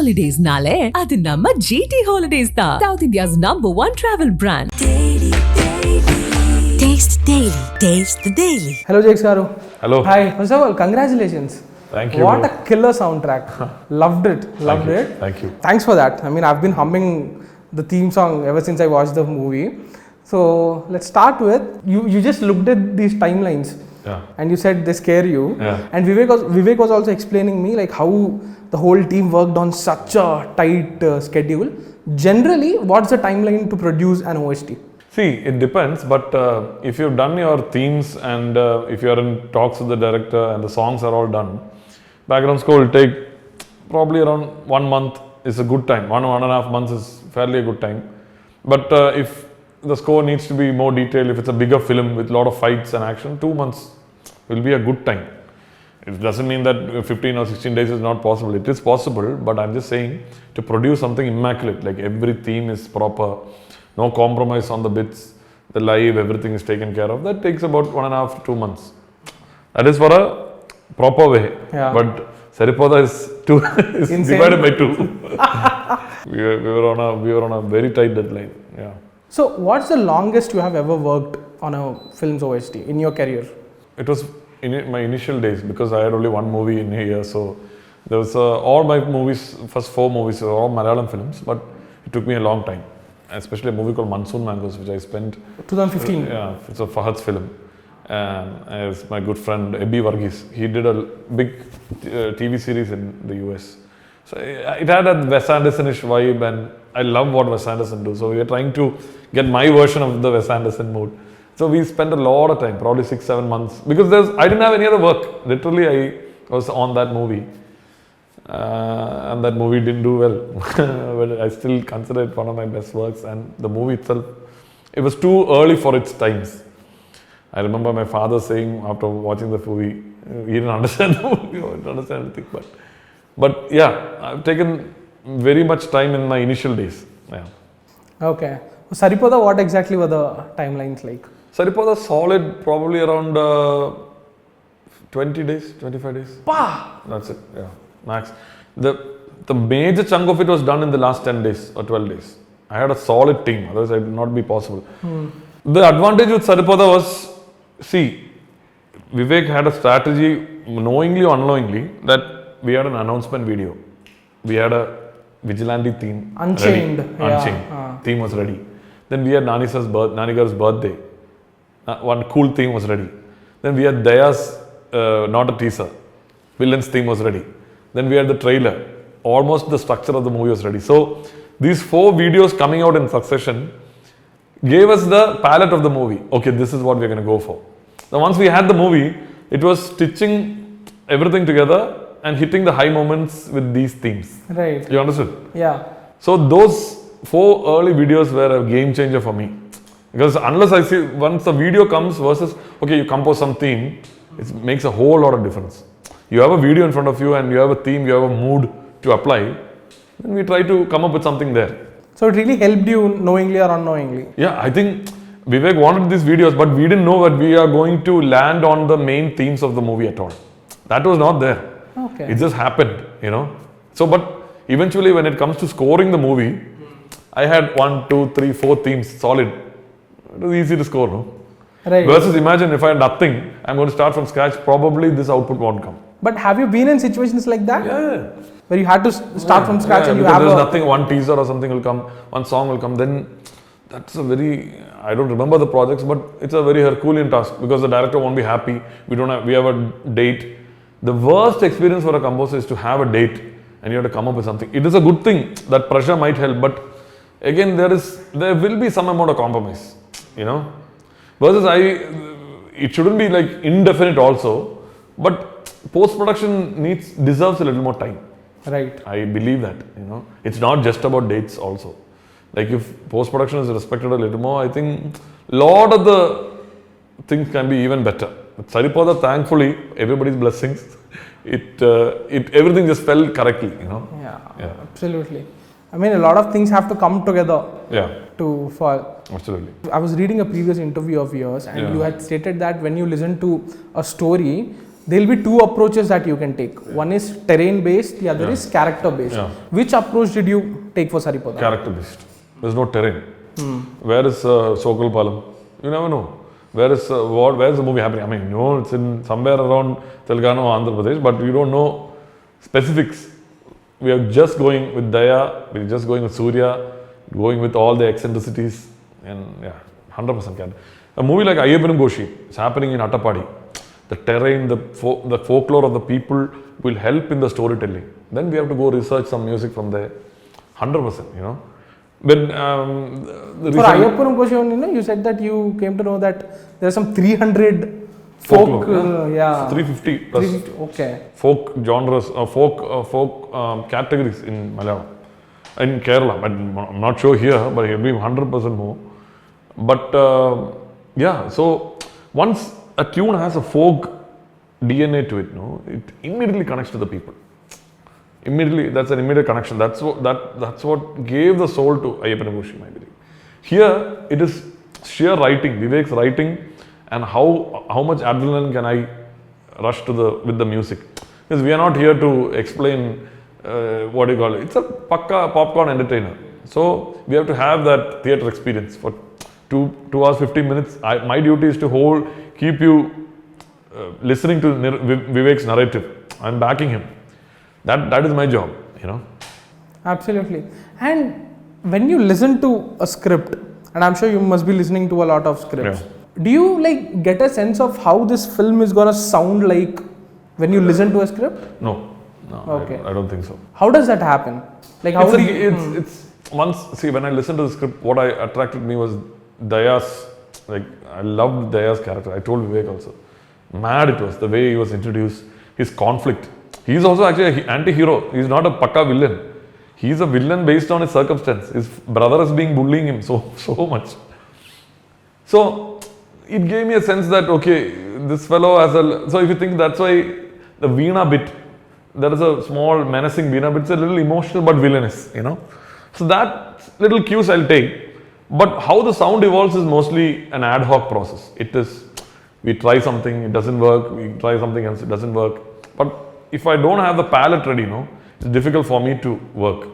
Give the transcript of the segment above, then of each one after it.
Holidays nale, adu namma GT Holidays da. South India's #1 travel brand. Taste Daily. Taste the Daily. Hello, Jakes Garu. Hello. Hi. First of all, congratulations. Thank you. What a killer soundtrack. Loved it. Loved it. Thank you. Thanks for that. I mean, I've been humming the theme song ever since I watched the movie. So let's start with you just looked at these timelines. Yeah. And you said they scare you. Yeah. And Vivek was also explaining me like how the whole team worked on such a tight schedule. Generally, what's the timeline to produce an OST? See, it depends, but if you've done your themes and if you're in talks with the director and the songs are all done, background score will take probably around 1 month is a good time. 1.5 months is fairly a good time. But if the score needs to be more detailed, if it's a bigger film with a lot of fights and action, 2 months will be a good time. It doesn't mean that 15 or 16 days is not possible. It is possible, but I'm just saying to produce something immaculate, like every theme is proper, no compromise on the bits, the live, everything is taken care of. That takes about 1.5 to 2 months. That is for a proper way. Yeah. But Saripodhaa is divided by 2. we were on a very tight deadline. Yeah. So what's the longest you have ever worked on a film's OST in your career? It was in my initial days because I had only one movie in a year. So there was all my movies, first 4 movies were all Malayalam films, but it took me a long time. Especially a movie called Monsoon Mangoes, which I spent 2015. Yeah, it's a Fahad's film. As my good friend Ebbi Varghese, he did a big TV series in the US. So it had a Wes Anderson-ish vibe, and I love what Wes Anderson do. So we were trying to get my version of the Wes Anderson mood. So we spent a lot of time, probably 6-7 months, because I didn't have any other work. Literally, I was on that movie. And that movie didn't do well. But I still consider it one of my best works. And the movie itself, it was too early for its times. I remember my father saying after watching the movie, he didn't understand the movie, he didn't understand anything. But yeah, I've taken very much time in my initial days. Yeah. Okay. Saripodhaa, what exactly were the timelines like? Saripodhaa solid, probably around 20 days, 25 days. Pah! That's it, yeah, max. The major chunk of it was done in the last 10 days or 12 days. I had a solid team, otherwise it would not be possible. The advantage with Saripodhaa was, see, Vivek had a strategy, knowingly or unknowingly, that we had an announcement video. We had a vigilante theme. Unchained. Ready. Yeah. Unchained. Theme was ready. Then we had Nani girl's birthday. One cool theme was ready. Then we had Daya's, not a teaser. Villain's theme was ready. Then we had the trailer. Almost the structure of the movie was ready. So these 4 videos coming out in succession gave us the palette of the movie. Okay, this is what we're going to go for. Now once we had the movie, it was stitching everything together and hitting the high moments with these themes. Right. You understood? Yeah. So those 4 early videos were a game changer for me. Because unless I see, once the video comes versus, okay, you compose some theme, it makes a whole lot of difference. You have a video in front of you and you have a theme, you have a mood to apply, then we try to come up with something there. So it really helped you knowingly or unknowingly? Yeah, I think Vivek wanted these videos, but we didn't know that we are going to land on the main themes of the movie at all. That was not there. Okay. It just happened, you know. So, but eventually when it comes to scoring the movie, I had 1, 2, 3, 4 themes solid. It was easy to score, no? Right. Versus imagine if I had nothing, I'm going to start from scratch, probably this output won't come. But have you been in situations like that? Yeah. Where you had to start from scratch and you have there's nothing, one teaser or something will come, one song will come, then that's a very, I don't remember the projects, but it's a very Herculean task because the director won't be happy. We have a date. The worst experience for a composer is to have a date and you have to come up with something. It is a good thing, that pressure might help, but again, there will be some amount of compromise, you know. Versus it shouldn't be like indefinite also, but post-production deserves a little more time. Right. I believe that, you know. It's not just about dates also. Like if post-production is respected a little more, I think lot of the things can be even better. With Saripodhaa, thankfully, everybody's blessings, everything just fell correctly, you know. Yeah, absolutely. I mean, a lot of things have to come together to fall. Absolutely. I was reading a previous interview of yours and you had stated that when you listen to a story, there will be two approaches that you can take. One is terrain based, the other is character based. Yeah. Which approach did you take for Saripodhaa? Character based. There's no terrain. Where is Sokol Palam? You never know. Where is the movie happening? I mean, you know, it's in somewhere around Telangana or Andhra Pradesh, but you don't know specifics. We are just going with Daya, we're just going with Surya, going with all the eccentricities, and yeah, 100% can. A movie like Ayyappanum Goshi, it's happening in Attapadi. The terrain, the folklore of the people will help in the storytelling. Then we have to go research some music from there. 100%, you know. When for Ayyappanum Goshi, you know, you said that you came to know that there are some 300 folk, 350 plus 350, okay. folk genres, folk categories in Malayalam. In Kerala, but I'm not sure here, but it will be 100% more. But yeah, so once a tune has a folk DNA to it, no, it immediately connects to the people. Immediately, that's an immediate connection. That's what gave the soul to Ayyappanum Goshi, I believe. Here, it is sheer writing, Vivek's writing, and how much adrenaline can I rush with the music. Because we are not here to explain what do you call it. It's a pakka popcorn entertainer. So we have to have that theatre experience for 2 hours 15 minutes. My duty is to keep you listening to Vivek's narrative. I'm backing him. That is my job, you know. Absolutely. And when you listen to a script, and I'm sure you must be listening to a lot of scripts, do you like get a sense of how this film is gonna sound like when you listen to a script? No, okay. I don't think so. How does that happen? Like how it's once, see, when I listened to the script, what attracted me was Daya's, like, I loved Daya's character. I told Vivek also. Mad it was, the way he was introduced, his conflict. He's also actually an anti-hero. He's not a pakka villain. He's a villain based on his circumstance. His brother is bullying him so much. So it gave me a sense that, okay, this fellow has so if you think, that's why the Veena bit, there is a small menacing Veena bit, it's a little emotional but villainous, you know. So that little cues I'll take. But how the sound evolves is mostly an ad hoc process. It is, we try something, it doesn't work, we try something else, it doesn't work. But if I don't have the palette ready, it's difficult for me to work.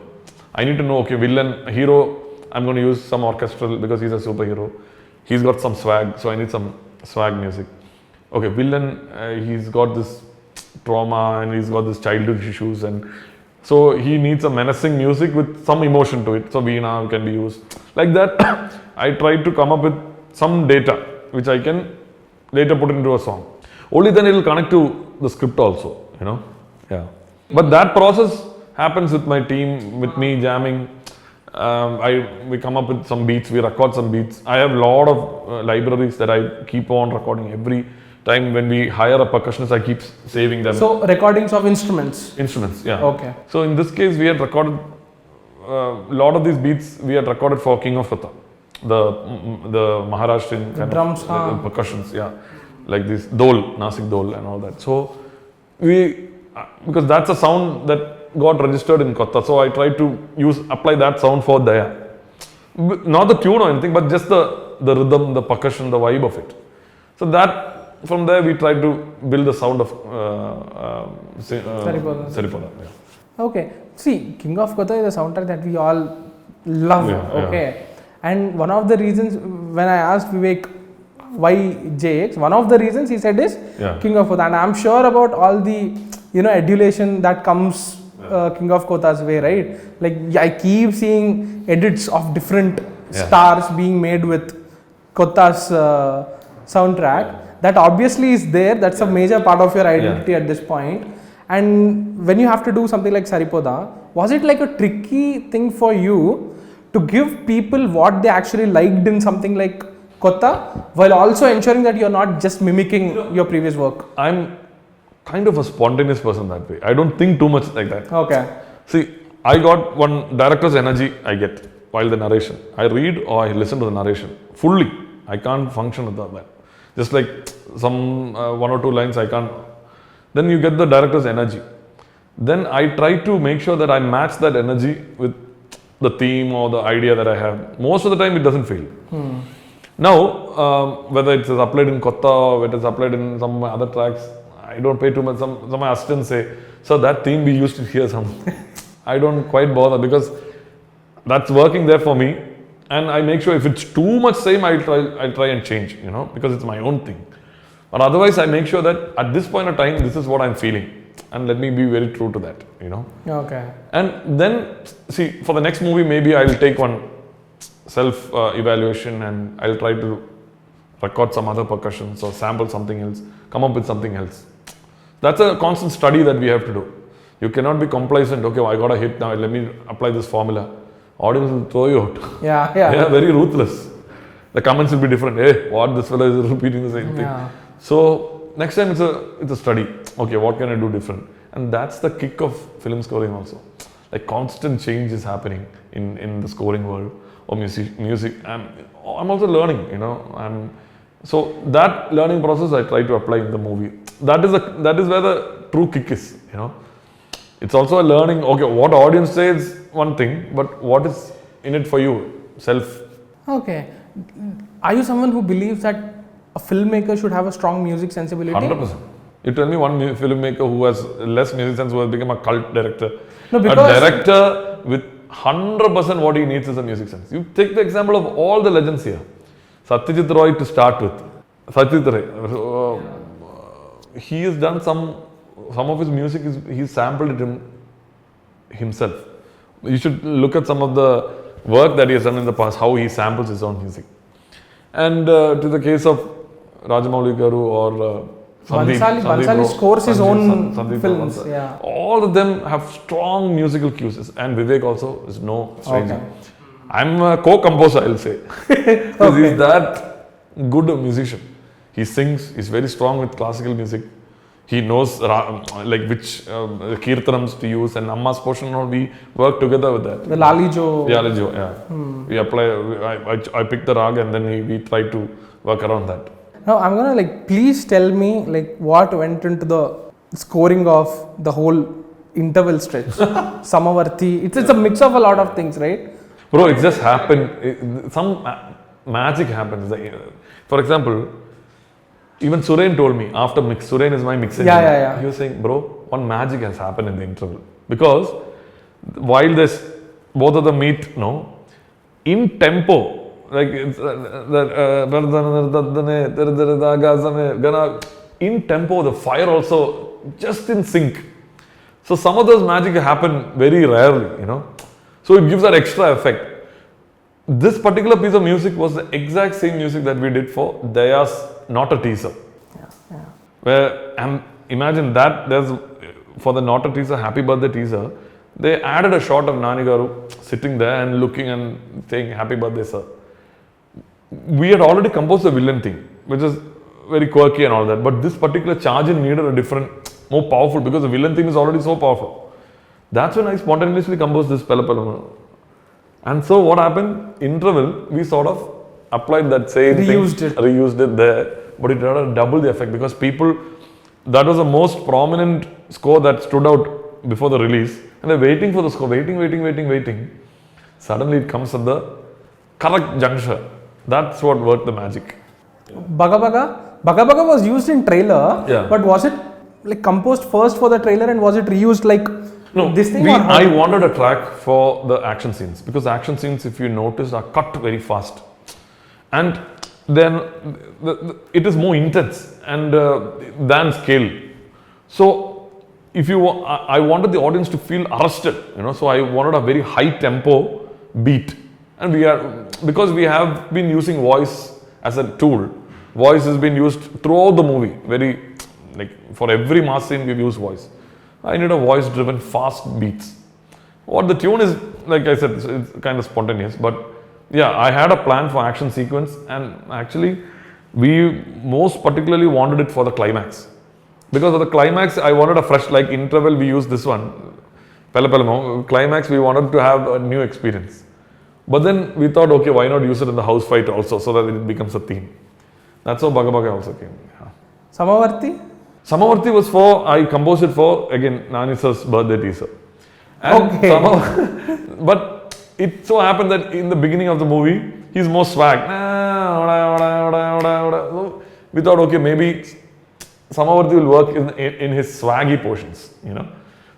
I need to know, okay, villain, hero, I'm going to use some orchestral because he's a superhero. He's got some swag, so I need some swag music. Okay, villain, he's got this trauma and he's got this childhood issues, and so he needs a menacing music with some emotion to it. So Veena can be used. Like that, I tried to come up with some data which I can later put into a song. Only then it will connect to the script also, you know. Yeah. But that process happens with my team, with me jamming. We come up with some beats, we record some beats. I have a lot of libraries that I keep on recording. Every time when we hire a percussionist, I keep saving them. So recordings of instruments? Instruments, yeah. Okay. So in this case, we had recorded a lot of these beats we had recorded for King of Kotha, the Maharashtrian kind drums, of percussions, yeah, like this dole, Nasik dole and all that. So because that's a sound that got registered in Kotha, so I tried to apply that sound for Daya. Not the tune or anything, but just the rhythm, the percussion, the vibe of it. So that, from there we tried to build the sound of Saripodhaa. Yeah. Okay. See, King of Kotha is a soundtrack that we all love. Okay. And one of the reasons, when I asked Vivek why JX, one of the reasons he said is King of Kotha. And I'm sure about all the, you know, adulation that comes King of Kotha's way, right? Like, I keep seeing edits of different stars being made with Kotha's soundtrack. That obviously is there. That's a major part of your identity at this point. And when you have to do something like Saripodhaa, was it like a tricky thing for you to give people what they actually liked in something like Kotha, while also ensuring that you're not just mimicking your previous work? I'm kind of a spontaneous person that way. I don't think too much like that. Okay. See, I got one director's energy I get while the narration. I read or I listen to the narration fully. I can't function without that. Just like some 1 or 2 lines I can't. Then you get the director's energy. Then I try to make sure that I match that energy with the theme or the idea that I have. Most of the time it doesn't fail. Now, whether it is applied in Kotha or whether it is applied in some other tracks, I don't pay too much. Some of my assistants say, so that theme we used to hear some. I don't quite bother because that's working there for me. And I make sure if it's too much same, I'll try and change, because it's my own thing. But otherwise, I make sure that at this point of time, this is what I'm feeling. And let me be very true to that, Okay. And then, see, for the next movie, maybe I'll take one self-evaluation and I'll try to record some other percussions or sample something else, come up with something else. That's a constant study that we have to do. You cannot be complacent, okay, I got a hit now, let me apply this formula. Audience will throw you out. Yeah. They are very ruthless. The comments will be different. Hey, what, this fellow is repeating the same thing. Yeah. So next time it's a study. Okay, what can I do different? And that's the kick of film scoring also. Like constant change is happening in the scoring world or music. I'm also learning, so that learning process I try to apply in the movie. That is where the true kick is, It's also a learning, okay, what audience says one thing, but what is in it for you, self. Okay. Are you someone who believes that a filmmaker should have a strong music sensibility? 100%. You tell me one filmmaker who has less music sense who has become a cult director. No, because a director with 100% what he needs is a music sense. You take the example of all the legends here. Satyajit Roy to start with. Satyajit Roy. He has done some of his music, he sampled it himself. You should look at some of the work that he has done in the past, how he samples his own music. And to the case of Rajamouli Garu or Bansali scores his own films. Bansali. Yeah. All of them have strong musical cues, and Vivek also is no stranger. Okay. I'm a co-composer, I'll say, because he's that good a musician. He sings, he's very strong with classical music. He knows like which kirtanams to use, and Amma's portion, we work together with that. The Lalijo. Yeah, Lalijo, yeah. We apply, I pick the rag and then we try to work around that. Now, I'm gonna please tell me what went into the scoring of the whole interval stretch. Samavarti. It's a mix of a lot of things, right? Bro, it just happened. Some magic happens. For example, even Suren told me after mix. Suren is my mix engineer. Yeah. He was saying, bro, one magic has happened in the interval. Because while both of them meet, in tempo, like it's in tempo, the fire also just in sync. So some of those magic happen very rarely, So it gives that extra effect. This particular piece of music was the exact same music that we did for Daya's Not a Teaser. Yeah. Where imagine that there's for the Not a Teaser, Happy Birthday teaser, they added a shot of Nani Garu sitting there and looking and saying Happy Birthday, sir. We had already composed the villain theme, which is very quirky and all that, but this particular charge-in needed a different, more powerful, because the villain theme is already so powerful. That's when I spontaneously composed this Pella Pella. And so what happened, interval, we sort of applied that same reused it there, but it had double the effect because people, that was the most prominent score that stood out before the release, and they're waiting for the score, waiting. Suddenly it comes at the correct juncture. That's what worked the magic. Baga Baga was used in trailer, but was it composed first for the trailer and was it reused this thing? I wanted a track for the action scenes because action scenes, if you notice, are cut very fast. And then it is more intense and than scale. So I wanted the audience to feel arrested, so I wanted a very high tempo beat. And because we have been using voice as a tool, voice has been used throughout the movie. For every mass scene we've used voice. I need a voice driven fast beats. What the tune is, like I said, it's kind of spontaneous, but yeah, I had a plan for action sequence, and actually we most particularly wanted it for the climax. Because of the climax, I wanted a fresh, interval, we used this one. Climax, we wanted to have a new experience. But then we thought, okay, why not use it in the house fight also, so that it becomes a theme. That's how Baga Baga also came. Yeah. Samavarti was I composed it for, again, Nani's birthday teaser. And okay. But it so happened that in the beginning of the movie, he's more swag. So we thought, okay, maybe Samavarthi will work in his swaggy portions, you know.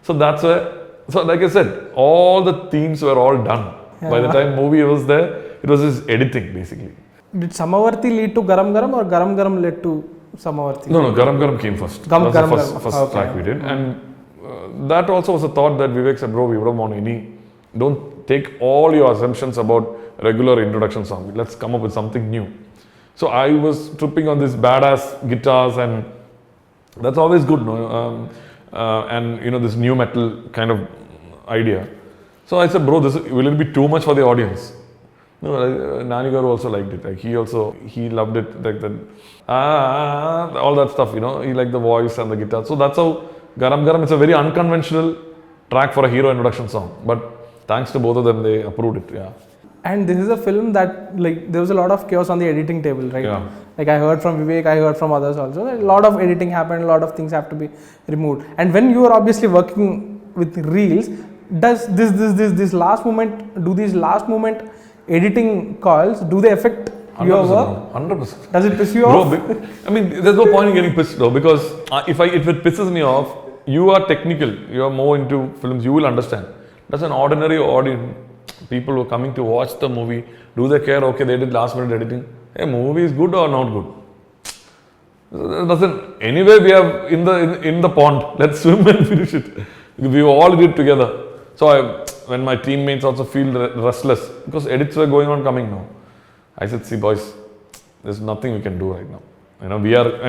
So that's where, so like I said, all the themes were all done. By the time movie was there, it was his editing basically. Did Samavarthi lead to Garam Garam or Garam Garam led to Samavarthi? No, Garam Garam came first. Garam That was the Garam. first Okay. track we did. And that also was a thought that Vivek said, bro, we don't want any, don't take all your assumptions about regular introduction song. Let's come up with something new. So I was tripping on these badass guitars, and that's always good, no? And you know, this new metal kind of idea. So I said, bro, will it be too much for the audience? No, Nani Garu also liked it. Like he loved it. Like that, all that stuff, you know. He liked the voice and the guitar. So that's how Garam Garam. It's a very unconventional track for a hero introduction song. But thanks to both of them, they approved it. Yeah. And this is a film that, like, there was a lot of chaos on the editing table, right? Yeah. Like I heard from Vivek, I heard from others also. A lot of editing happened, a lot of things have to be removed. And when you are obviously working with reels, does this last moment, do these last moment editing calls, do they affect your work? 100%. Does it piss you off? Bro, I mean, there's no point in getting pissed though, because if it pisses me off, you are technical, you are more into films, you will understand. That's an ordinary audience. People who are coming to watch the movie, do they care? Okay, they did last minute editing. Hey, movie is good or not good? Doesn't. Anyway, we are in the pond. Let's swim and finish it. We all did it together. So when my teammates also feel restless because edits were going on coming now, I said, see boys, there's nothing we can do right now. You know,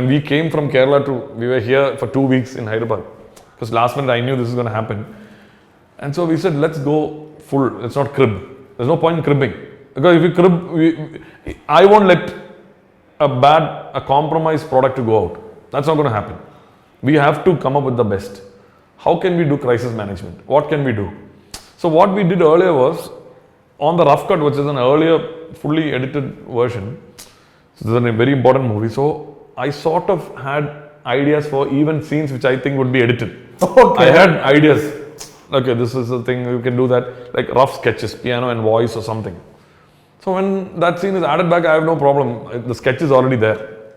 we came from Kerala we were here for 2 weeks in Hyderabad because last minute I knew this is going to happen. And so we said, let's go full, let's not crib. There's no point in cribbing. Because if you crib, I won't let a compromised product to go out. That's not going to happen. We have to come up with the best. How can we do crisis management? What can we do? So what we did earlier was, on the rough cut, which is an earlier fully edited version, so this is a very important movie, so I sort of had ideas for even scenes which I think would be edited. Okay. I had ideas. Okay, this is the thing, you can do that, like rough sketches, piano and voice or something. So when that scene is added back, I have no problem. The sketch is already there.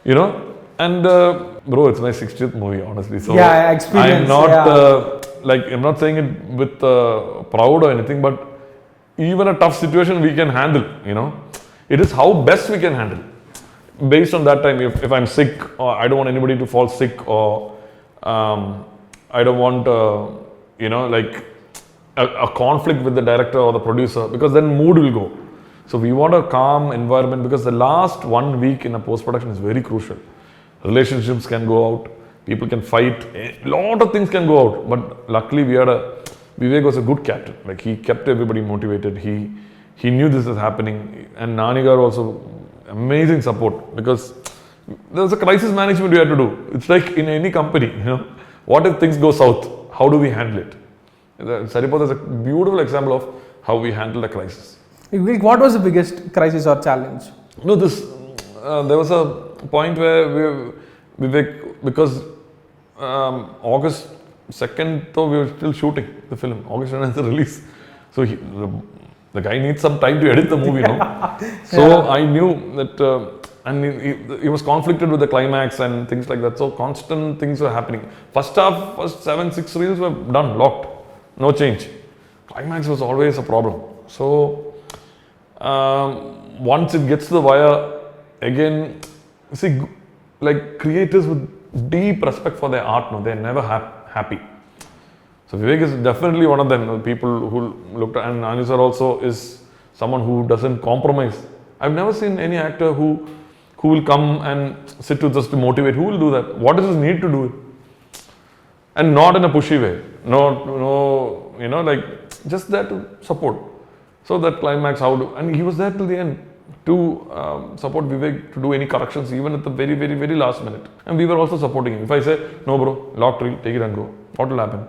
You know? And bro, it's my 60th movie, honestly. So yeah, experience. I'm not I'm not saying it with proud or anything, but even a tough situation we can handle. You know, it is how best we can handle. Based on that time, if I'm sick, or I don't want anybody to fall sick, or I don't want a conflict with the director or the producer, because then mood will go. So we want a calm environment, because the last 1 week in a post-production is very crucial. Relationships can go out, people can fight, a lot of things can go out. But luckily Vivek was a good captain. Like, he kept everybody motivated. He knew this was happening. And Nani Garu also, amazing support, because there was a crisis management we had to do. It's like in any company, you know, what if things go south? How do we handle it? Saripodhaa is a beautiful example of how we handle a crisis. What was the biggest crisis or challenge? No, there was a point where Vivek, because August 2nd, though, we were still shooting the film. August 2nd is the release. So the guy needs some time to edit the movie, no? So I knew that, and he was conflicted with the climax and things like that. So constant things were happening. First 6 reels were done, locked, no change. Climax was always a problem. So once it gets to the wire, again, see, like creators with deep respect for their art, no, they're never happy. So Vivek is definitely one of them, people who looked at, and Nani sir also is someone who doesn't compromise. I've never seen any actor who will come and sit with us to motivate. Who will do that? What is his need to do it? And not in a pushy way. No, you know, like just there to support. So that climax, and he was there till the end to support Vivek to do any corrections, even at the very, very, very last minute. And we were also supporting him. If I say, no bro, locked reel, take it and go, what will happen?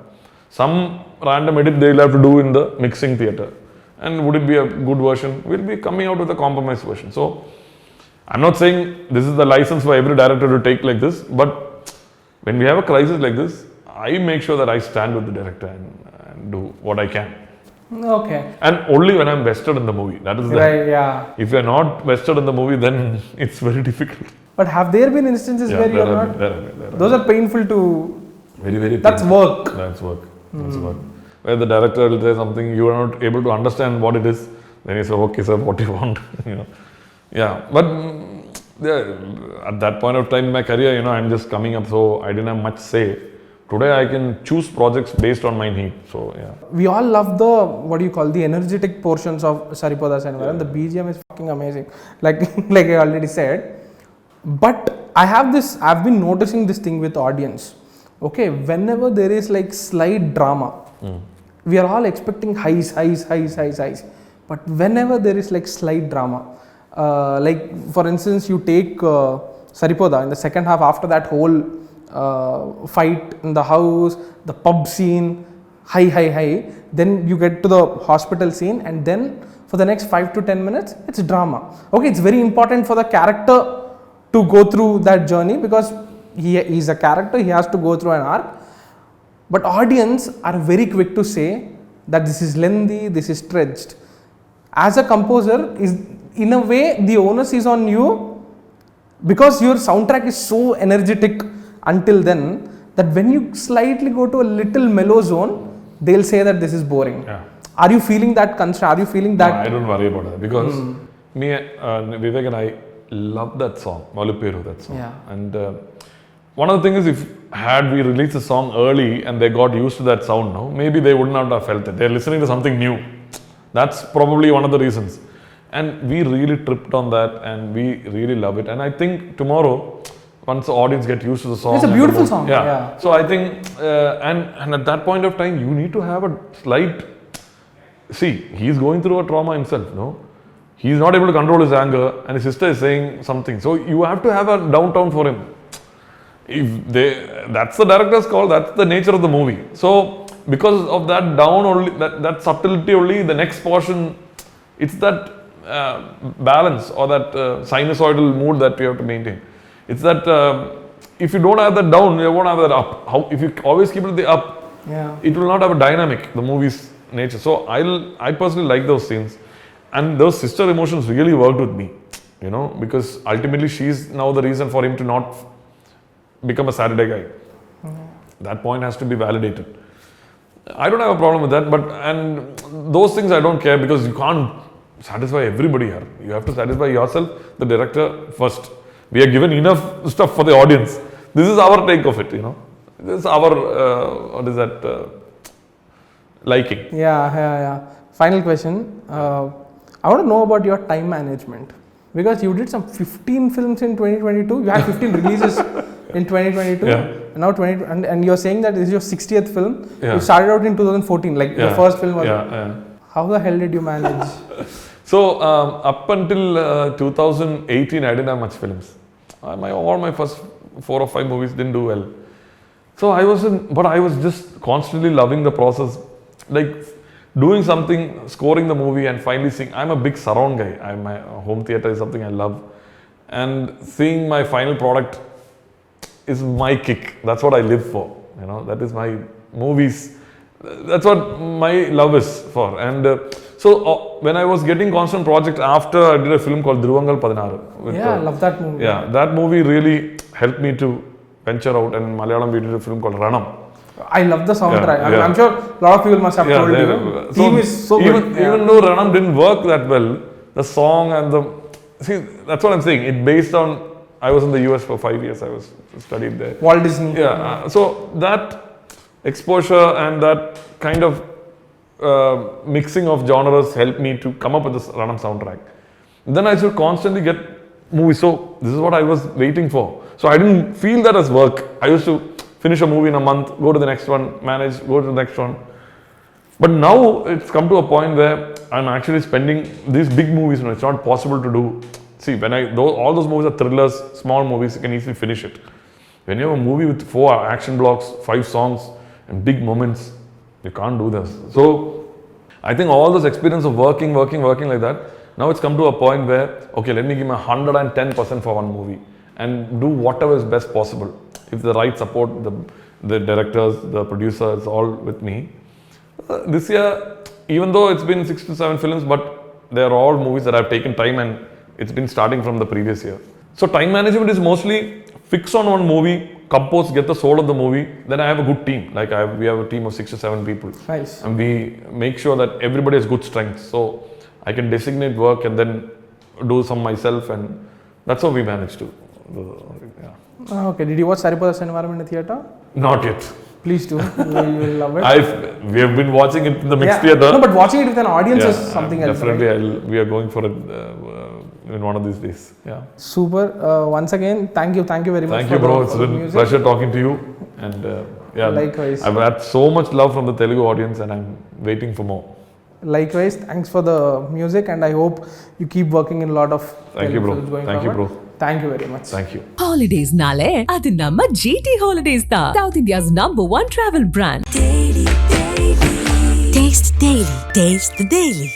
Some random edit they will have to do in the mixing theatre. And would it be a good version? We'll be coming out with a compromised version. So I'm not saying this is the license for every director to take like this, but when we have a crisis like this, I make sure that I stand with the director and do what I can. Okay. And only when I'm vested in the movie. That is right, yeah. If you're not vested in the movie, then it's very difficult. But have there been instances where you are not? There have been. Those are painful to. Very That's painful. work. That's work. That's work. Where the director will say something, you are not able to understand what it is. Then you say, okay, sir, what do you want? Yeah. But at that point of time in my career, I'm just coming up, so I didn't have much say. Today I can choose projects based on my need. So yeah. We all love the energetic portions of Saripodhaa Sanivaaram. The BGM is fucking amazing. Like I already said. But I've been noticing this thing with audience. Okay, whenever there is like slight drama, we are all expecting highs. But whenever there is like slight drama, like for instance, you take Saripodhaa in the second half, after that whole fight in the house, the pub scene, high, then you get to the hospital scene, and then for the next 5 to 10 minutes, it's drama. Okay, it's very important for the character to go through that journey because he's a character, he has to go through an arc. But audience are very quick to say that this is lengthy, this is stretched. As a composer, in a way, the onus is on you because your soundtrack is so energetic until then that when you slightly go to a little mellow zone, they'll say that this is boring. Yeah. Are you feeling that concern? Are you feeling that? No, I don't worry about that because Vivek and I love that song, Maluperu, that song. Yeah. And one of the things is, had we released the song early and they got used to that sound now, maybe they would not have felt it. They're listening to something new. That's probably one of the reasons. And we really tripped on that and we really love it. And I think tomorrow, once the audience get used to the song. It's a beautiful song. Yeah. So I think, and at that point of time, you need to have a slight, see, he's going through a trauma himself, no? He's not able to control his anger and his sister is saying something. So you have to have a downtown for him. That's the director's call, that's the nature of the movie. So because of that down only, that subtlety only, the next portion, it's that balance or that sinusoidal mood that we have to maintain. It's that if you don't have that down, you won't have that up. If you always keep it the up, it will not have a dynamic, the movie's nature. So I personally like those scenes. And those sister emotions really worked with me, because ultimately she's now the reason for him to not become a Saturday guy. That point has to be validated. I don't have a problem with that, and those things I don't care because you can't satisfy everybody here. You have to satisfy yourself, the director first. We are given enough stuff for the audience. This is our take of it, This is our, liking. Yeah. Final question. I want to know about your time management because you did some 15 films in 2022. You had 15 releases in 2022. Yeah. And now and you're saying that this is your 60th film. Yeah. You started out in 2014, like your first film was. Yeah. How the hell did you manage? So up until 2018, I didn't have much films. All my first 4 or 5 movies didn't do well. So but I was just constantly loving the process, like doing something, scoring the movie, and finally seeing. I'm a big surround guy. My home theater is something I love, and seeing my final product is my kick. That's what I live for. That is my movies. That's what my love is for. And so when I was getting constant project after I did a film called Dhiruvangal 16. I love that movie. Yeah, that movie really helped me to venture out. And in Malayalam we did a film called Ranam. I love the soundtrack. I'm sure a lot of people must have told you. Theme is so good. Even though Ranam didn't work that well, the song and that's what I'm saying. It based on, I was in the US for 5 years. I was studied there. Walt Disney. Yeah. So that exposure and that kind of mixing of genres helped me to come up with this Ranam soundtrack. Then I should constantly get movies. So this is what I was waiting for. So I didn't feel that as work. I used to finish a movie in a month, go to the next one, manage, go to the next one. But now it's come to a point where I'm actually spending these big movies. It's not possible to do. See, all those movies are thrillers, small movies, you can easily finish it. When you have a movie with 4 action blocks, 5 songs, and big moments, you can't do this. So I think all this experience of working like that, now it's come to a point where, okay, let me give my 110% for one movie and do whatever is best possible. If the right support, the directors, the producers, all with me. This year, even though it's been 6 to 7 films, but they are all movies that I've taken time and it's been starting from the previous year. So time management is mostly fix on one movie, compose, get the soul of the movie. Then I have a good team. Like we have a team of 6 to 7 people. Nice. And we make sure that everybody has good strengths. So I can designate work and then do some myself, and that's how we manage to do. Yeah. Okay, did you watch Saripodhaa Sanivaaram in the theatre? Not yet. Please do. You will love it. We have been watching it in the mixed Yeah. theatre. No, but watching it with an audience is something else. Definitely, Right? we are going for it in one of these days. Yeah. Super. Once again, thank you very much. Thank you, bro. It's been a music. pleasure talking to you. And yeah, Likewise. I've had so much love from the Telugu audience, and I'm waiting for more. Likewise, thanks for the music, and I hope you keep working in a lot of Thank you, Telugu bro. films going Thank you, forward. bro. Thank you very much. Thank you. Holidays nale adi namma GT Holidays da. South India's #1 travel brand. Taste the Daily. Taste the Daily.